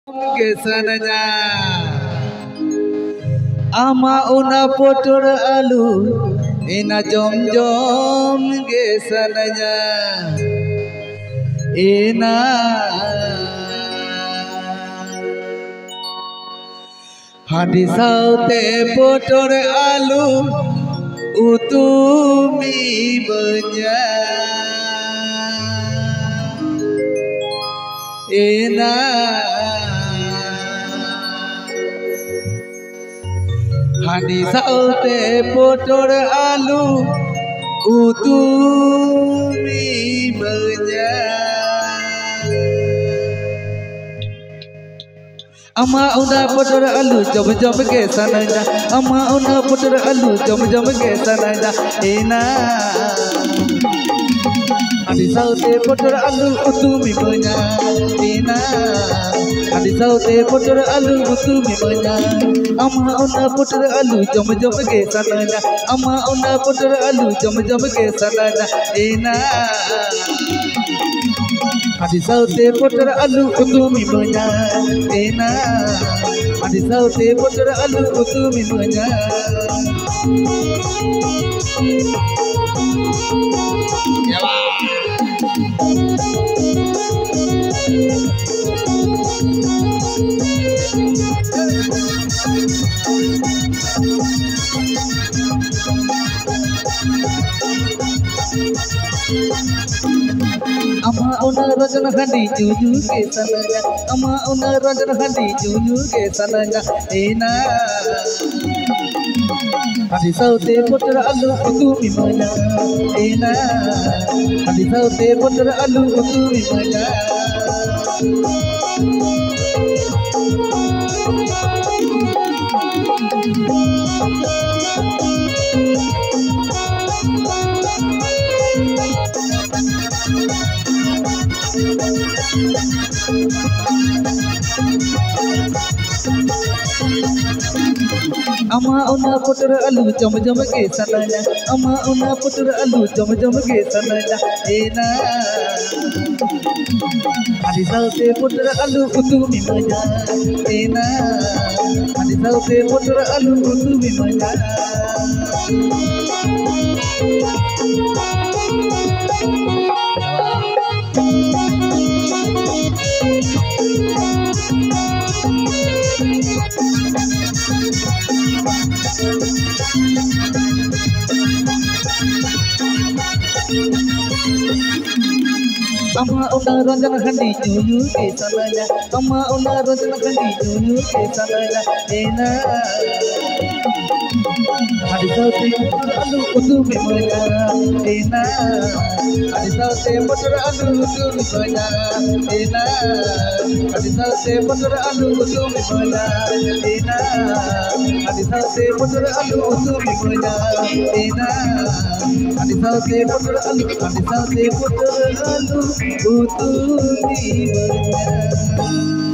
Kesananya ama una potor alu ina jom jom kesananya ina hadisaute potor alu utumi banyak ina hadisaute potor alu utumi banyak ama una potor alu jom jom ke sananya ama una potor alu jom jom ke sananya ina hadisaute potor alu utumi banyak ina hadisaute potor alu utumi banyak ama una potor alu jom jom ke sananya ama una potor alu jom jom ke sananya ina hadisaute potor alu utumi banyak ina hadisaute potor alu utumi banyak ama una rajana handi juju ke sananya ama una rajana handi juju ke sananya ina hadisaute potor alu utumi banyak ina hadisaute potor alu utumi banyak ama una potor alu jom jom ke sananya ama una potor alu jom jom ke sananya ina hadisaute potor alu utumi banyak ina hadisaute potor alu utumi banyak ama una rajana handi juju ke sananya ama una rajana handi juju ke sananya ina hadisaute potor alu utumi banyak ina hadisaute potor alu utumi banyak ina hadisaute potor alu utumi banyak ina hadisaute potor alu utumi banyak ina hadisaute potor alu utumi banyak